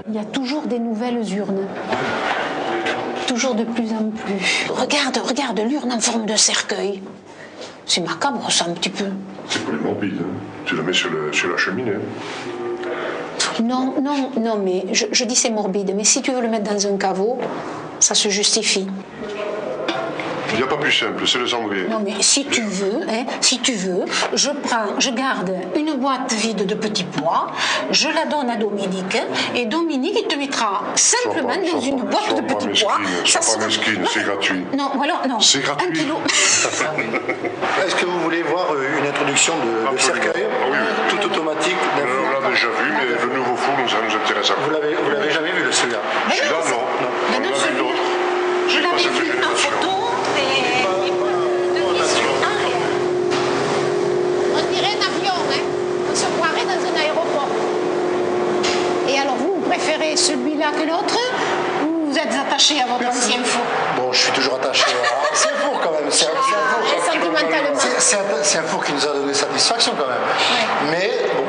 Il y a toujours des nouvelles urnes. Toujours de plus en plus. Regarde l'urne en forme de cercueil. C'est macabre, ça, un petit peu. C'est pour les morbides, hein. Tu la mets sur la cheminée. Non, mais je dis c'est morbide. Mais si tu veux le mettre dans un caveau, ça se justifie. Il n'y a pas plus simple, c'est le cendrier. Non, mais si tu veux, je garde une boîte vide de petits pois, je la donne à Dominique, et Dominique, il te mettra simplement dans une boîte de petits pois. Sois pas mesquine, c'est gratuit. Non, alors, non. C'est gratuit. 1 kilo. Est-ce que vous voulez voir une introduction de cercueil tout automatique? On l'a déjà vu, mais le nouveau four, ça nous intéresse à Vous l'avez jamais vu, celui-là? Celui-là, non. Mais non, celui-là, je l'avais vu en photo. On dirait un avion, hein. On se croirait dans un aéroport. Et alors vous préférez celui-là que l'autre, ou vous êtes attaché à votre ancien four? Bon, je suis toujours attaché à l'ancien four quand même. C'est un four qui nous a donné satisfaction quand même. Ouais. Mais bon,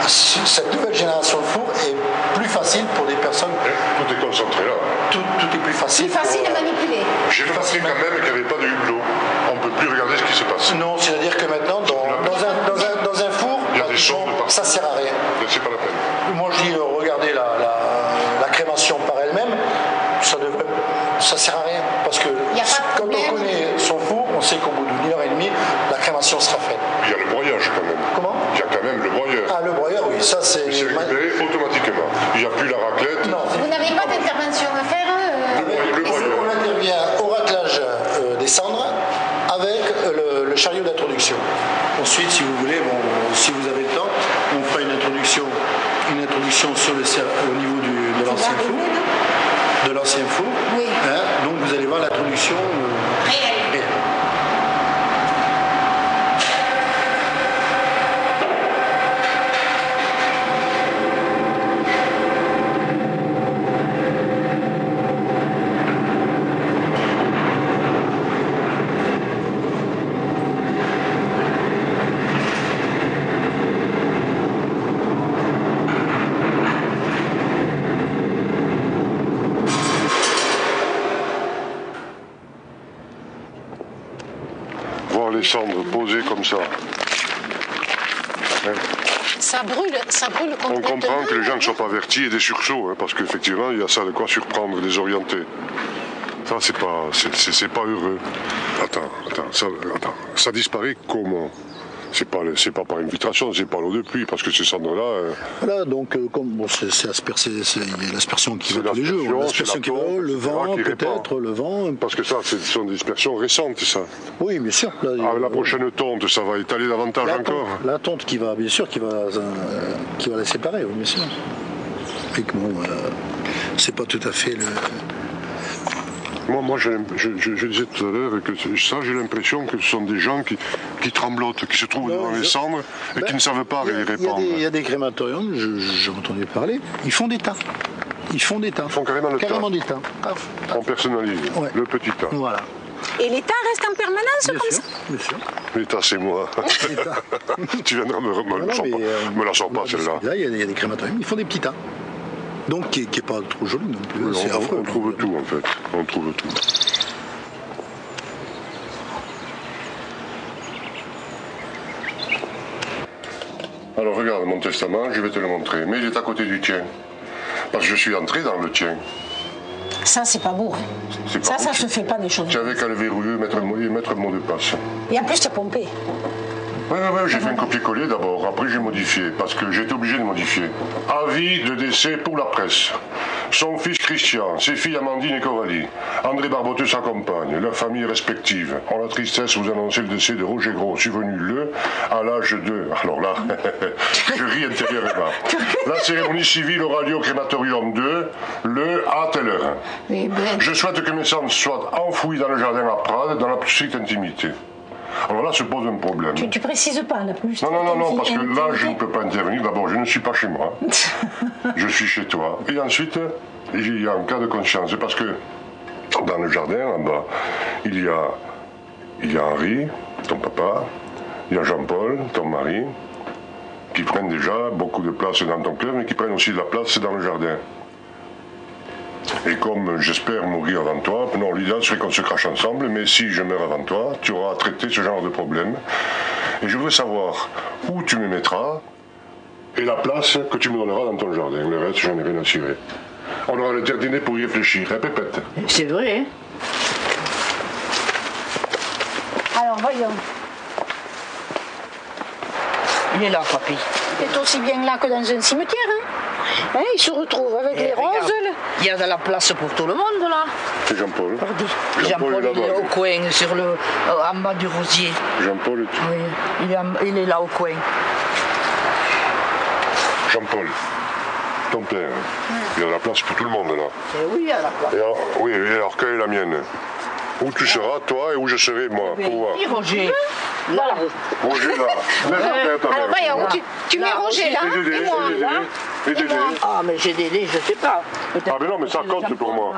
cette nouvelle génération de four est plus facile pour des personnes. Tout est concentré là. Tout est plus facile. Plus facile à manipuler. J'ai remarqué quand même qu'il n'y avait pas de hublot. On ne peut plus regarder ce qui se passe. Non, c'est-à-dire que maintenant, dans un four, il y a des sons de partout. Ça ne sert à rien. C'est pas la peine. Moi, je dis, regardez la crémation par elle-même, ça ne sert à rien. Parce que quand on connaît son four, on sait qu'au bout d'une heure et demie, la crémation sera faite. Il y a le broyage quand même. Comment? Il y a quand même le broyeur. Ah, le broyeur, oui, ça c'est... C'est récupéré automatiquement. Il n'y a plus la raclette. Non. Vous n'avez pas d'intervention à faire le broyeur. On intervient au raclage des cendres avec le chariot d'introduction. Ensuite, si vous voulez, si vous avez le temps, on fera une introduction sur au niveau de l'ancien four. De l'ancien four. Oui. Hein, donc vous allez voir l'introduction réelle. Les cendres posées comme ça. Hein? Ça brûle complètement. On comprend que les gens ne soient pas avertis et des sursauts, hein, parce qu'effectivement, il y a ça de quoi surprendre, désorienter. Ça, c'est pas heureux. Attends, ça disparaît comment? C'est pas par infiltration, c'est pas l'eau de pluie, parce que ces cendres-là... Voilà, donc, c'est l'aspersion qui va tous les jours. L'aspersion qui va, le vent, peut-être, le vent... Parce que ça, ce sont des dispersions récentes, ça. Oui, bien sûr. Là, la prochaine tonte, ça va étaler davantage encore. La tonte qui va, bien sûr, qui va la séparer, oui, bien sûr. Et que bon, c'est pas tout à fait le... Moi je disais tout à l'heure que ça, j'ai l'impression que ce sont des gens qui tremblotent, qui se trouvent devant les cendres et qui ne savent pas les répandre. Il y a des crématoriums, j'ai entendu parler, ils font des tas. Ils font carrément le tas. Des tas. On personnalise, le petit tas. Voilà. Et l'État reste en permanence bien comme sûr, ça? Bien sûr. L'État, c'est moi. Tu viendras me la sors pas celle-là. Là, il y a des crématoriums, ils font des petits tas. Donc, qui n'est pas trop joli non plus. Oui, on trouve tout, en fait. On trouve tout. Alors, regarde mon testament, je vais te le montrer. Mais il est à côté du tien. Parce que je suis entré dans le tien. Ça, c'est pas beau. Hein. Ça se fait pas des choses. Tu avais qu'à le verrouiller et mettre le mot de passe. Et en plus, tu as pompé. Oui, j'ai fait un copier-coller d'abord, après j'ai modifié, parce que j'ai été obligé de modifier. Avis de décès pour la presse. Son fils Christian, ses filles Amandine et Coralie, André Barboteux sa compagne, leurs familles respectives, ont la tristesse vous annoncer le décès de Roger Gros, survenu à l'âge de... Alors là, je ris intérieurement. La cérémonie civile aura lieu au crématorium à telle heure. Je souhaite que mes cendres soient enfouies dans le jardin à Prades, dans la plus stricte intimité. Alors là se pose un problème. Tu précises pas la plus. Non, parce que là je ne peux pas intervenir. D'abord, je ne suis pas chez moi. Je suis chez toi. Et ensuite, il y a un cas de conscience. Parce que dans le jardin, en bas, il y a Henri, ton papa, il y a Jean-Paul, ton mari, qui prennent déjà beaucoup de place dans ton cœur, mais qui prennent aussi de la place dans le jardin. Et comme j'espère mourir avant toi, non, l'idéal serait qu'on se crache ensemble, mais si je meurs avant toi, tu auras traité ce genre de problème. Et je voudrais savoir où tu me mettras et la place que tu me donneras dans ton jardin. Le reste, j'en ai rien à cirer. On aura le jardinier pour y réfléchir, hein, Pépette? C'est vrai, hein? Alors, voyons. Il est là, papy. Il est aussi bien là que dans un cimetière. Hein, il se retrouve avec les regarde, roses. il y a de la place pour tout le monde, là. C'est Jean-Paul. Jean-Paul, il est au coin, en bas du rosier. Jean-Paul est... Oui, il est là au coin. Jean-Paul, ton père, il y a de la place pour tout le monde, là. Oui, il y a la place. Et alors, oui, et alors quelle est la mienne? Où tu seras, toi, et où je serai, moi, pour voir. Oui, Roger. Là. Roger, là. Alors, voyons, tu mets Roger là, Et Dédé, et moi. et Dédé. Ah, mais j'ai Dédé, je sais pas. Ah, mais non, mais ça compte pour moi.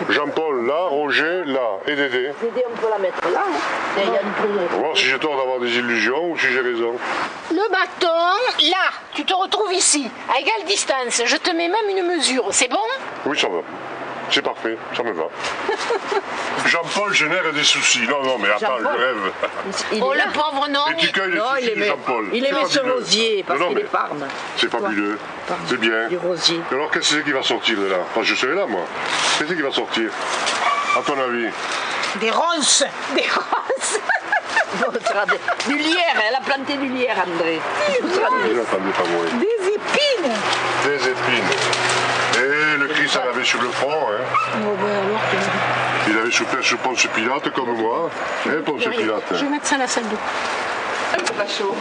Jean-Paul, là, Roger, là, et Dédé. Dédé, on peut la mettre là. Hein. Et il y a une On va voir si j'ai tort d'avoir des illusions ou si j'ai raison. Le bâton, là, tu te retrouves ici, à égale distance. Je te mets même une mesure, c'est bon? Oui, ça va. C'est parfait, ça me va. Jean-Paul génère des soucis. Non, non, mais attends, je rêve. Oh, le pauvre non. Et tu cueilles les soucis de Jean-Paul. Il C'est aimait ce fabuleux. rosier parce Non, qu'il mais est parme. c'est fabuleux. C'est bien. Du rosier. Et alors, qu'est-ce que c'est qui va sortir de là? Enfin, je serai là, moi. Qu'est-ce que c'est qui va sortir? À ton avis? Des ronces. Des ronces. Du lierre, elle a planté du lierre, André. Je l'attendais pas moi. Des épines. Des épines. Et le Christ en avait sur le front. Hein. Oh, ben alors, Il avait souffert sur Ponce Pilate comme moi. Hein, Ponce Pilate. je vais mettre ça à la salle de bain. C'est pas chaud.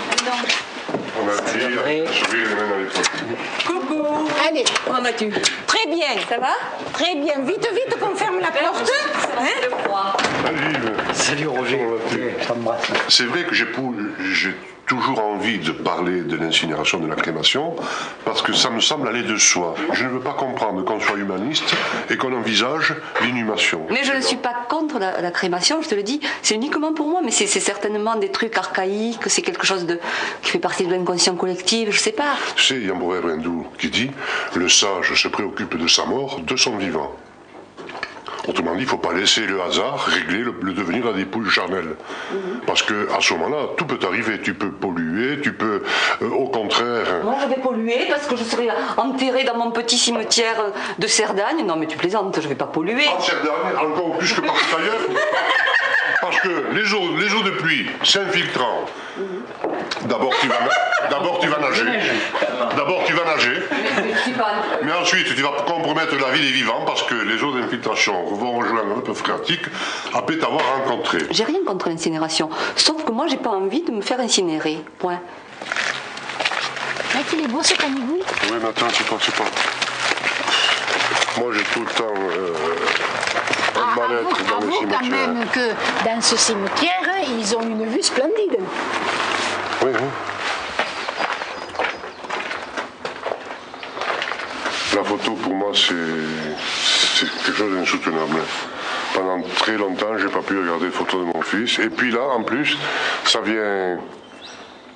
On a dit, sourire les mains dans les poches. Coucou. Allez, Comment vas-tu? très bien. Ça va? Très bien. Vite, vite, qu'on ferme la porte. Hein? Le froid. Salut Roger, je t'embrasse. C'est vrai que j'ai toujours envie de parler de l'incinération, de la crémation, parce que ça me semble aller de soi. Je ne veux pas comprendre qu'on soit humaniste et qu'on envisage l'inhumation. Mais je ne suis pas contre la crémation, je te le dis. C'est uniquement pour moi, mais c'est certainement des trucs archaïques, c'est quelque chose qui fait partie de l'inconscient collectif, je sais pas. Tu sais, il y a un proverbe hindou qui dit « Le sage se préoccupe de sa mort, de son vivant ». Autrement dit, il ne faut pas laisser le hasard régler le devenir de la dépouille charnelle. Parce qu'à ce moment-là, tout peut arriver. Tu peux polluer, tu peux, au contraire... Moi, je vais polluer parce que je serai enterrée dans mon petit cimetière de Cerdagne. Non, mais tu plaisantes, je ne vais pas polluer. En Cerdagne, encore plus que partout ailleurs. Parce que les eaux de pluie s'infiltrant, d'abord tu vas nager. D'abord tu vas nager. Mais ensuite tu vas compromettre la vie des vivants parce que les eaux d'infiltration vont rejoindre le peuple phréatique après t'avoir rencontré. J'ai rien contre l'incinération, sauf que moi j'ai pas envie de me faire incinérer. Point. Ah, qu'il est beau ce canigoule. Oui, mais attends, c'est pas. Moi j'ai tout le temps mal-être dans les avoue quand cimetières. même que dans ce cimetière, ils ont une vue splendide. Oui, oui. La photo, pour moi, c'est quelque chose d'insoutenable. Pendant très longtemps, j'ai pas pu regarder les photos de mon fils. Et puis là, en plus, ça vient...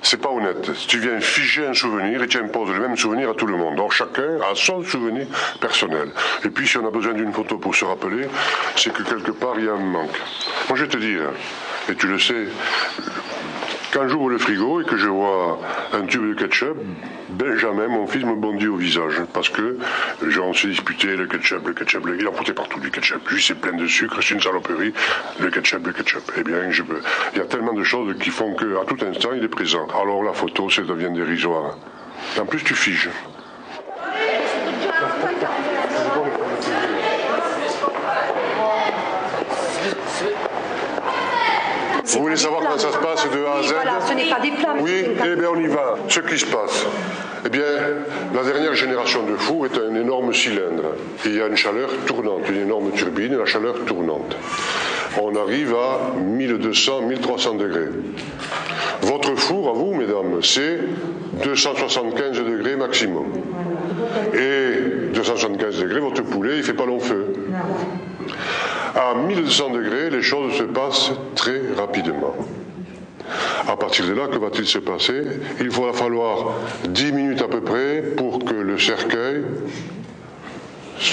C'est pas honnête. Tu viens figer un souvenir et tu imposes le même souvenir à tout le monde. Donc chacun a son souvenir personnel. Et puis si on a besoin d'une photo pour se rappeler, c'est que quelque part il y a un manque. Moi je vais te dire, et tu le sais, quand j'ouvre le frigo et que je vois un tube de ketchup, Benjamin, mon fils, me bondit au visage. Parce que, genre, on s'est disputé, le ketchup, il en foutait partout du ketchup. Lui, c'est plein de sucre, c'est une saloperie, le ketchup. Eh bien, il y a tellement de choses qui font qu'à tout instant, il est présent. Alors la photo, ça devient dérisoire. En plus, tu figes. Vous voulez savoir comment ça se passe de A à Z? Voilà, ce n'est pas des plans. Oui, eh bien on y va. Ce qui se passe. Eh bien, la dernière génération de four est un énorme cylindre. Et il y a une chaleur tournante, une énorme turbine, et la chaleur tournante. On arrive à 1200, 1300 degrés. Votre four, à vous, mesdames, c'est 275 degrés maximum. Et 275 degrés, votre poulet, il ne fait pas long feu. À 1200 degrés, les choses se passent très rapidement. À partir de là, que va-t-il se passer? Il va falloir 10 minutes à peu près pour que le cercueil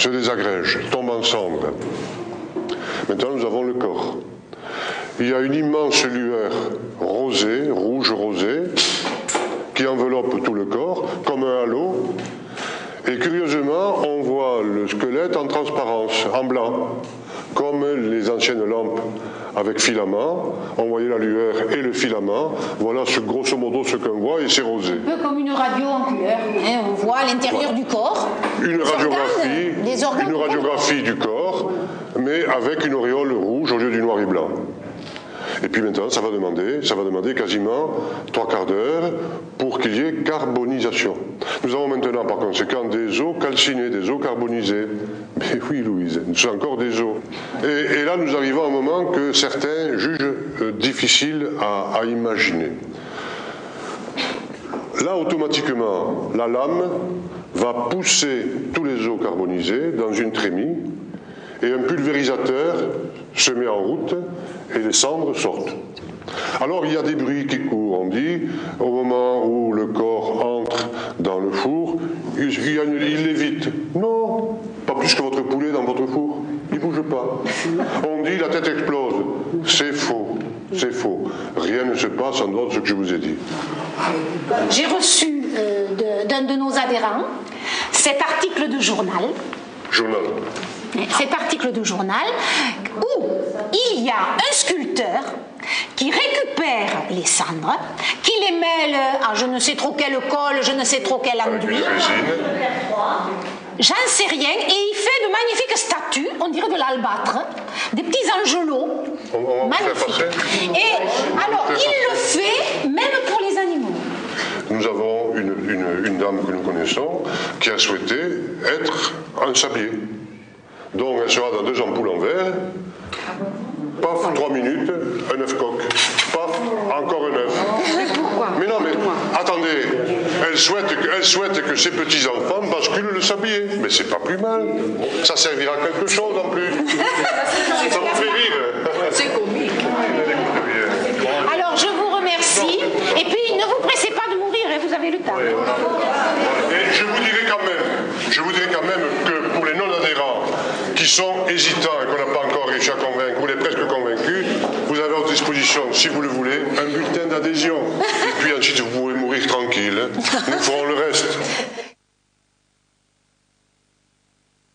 se désagrège, tombe en cendres. Maintenant, nous avons le corps. Il y a une immense lueur rosée, rouge rosée, qui enveloppe tout le corps, comme un halo. Et curieusement, on voit le squelette en transparence, en blanc, comme les anciennes lampes avec filament. On voyait la lueur et le filament. Voilà grosso modo ce qu'on voit, et c'est rosé. Un peu comme une radio en couleur. Hein, on voit l'intérieur du corps. Une radiographie du corps, mais avec une auréole rouge au lieu du noir et blanc. Et puis maintenant, ça va demander quasiment 3/4 d'heure pour qu'il y ait carbonisation. Nous avons maintenant, par conséquent, des eaux calcinées, des eaux carbonisées. Mais oui, Louise, c'est encore des eaux. Et là, nous arrivons à un moment que certains jugent difficile à imaginer. Là, automatiquement, la lame va pousser tous les eaux carbonisées dans une trémie, et un pulvérisateur se met en route et les cendres sortent. Alors il y a des bruits qui courent, on dit, au moment où le corps entre dans le four, il lévite. Non, pas plus que votre poulet dans votre four, il ne bouge pas. On dit la tête explose, c'est faux, c'est faux. Rien ne se passe en dehors de ce que je vous ai dit. J'ai reçu d'un de nos adhérents cet article de journal. Cet article de journal où il y a un sculpteur qui récupère les cendres, qui les mêle à je ne sais trop quelle colle, je ne sais trop quel enduit. J'en sais rien, et il fait de magnifiques statues, on dirait de l'albâtre, des petits angelots, magnifiques. Et alors, il le fait même pour les animaux. Nous avons une dame que nous connaissons qui a souhaité être un sablier. Donc elle sera dans 2 ampoules en verre, paf, 3 minutes, un œuf coq, paf, encore un œuf. Mais non, mais attendez, elle souhaite que ses petits-enfants basculent le sablier. Mais c'est pas plus mal, ça servira à quelque chose en plus. Ça vous fait rire. C'est comique. Alors je vous remercie, et puis ne vous pressez pas de mourir, vous avez le temps. Et je vous dirai quand même que pour les non-adhérents qui sont hésitants et qu'on n'a pas encore réussi à convaincre, ou les presque convaincus, vous avez à votre disposition, si vous le voulez, un bulletin d'adhésion. Et puis ensuite, vous pouvez mourir tranquille. Nous ferons le reste.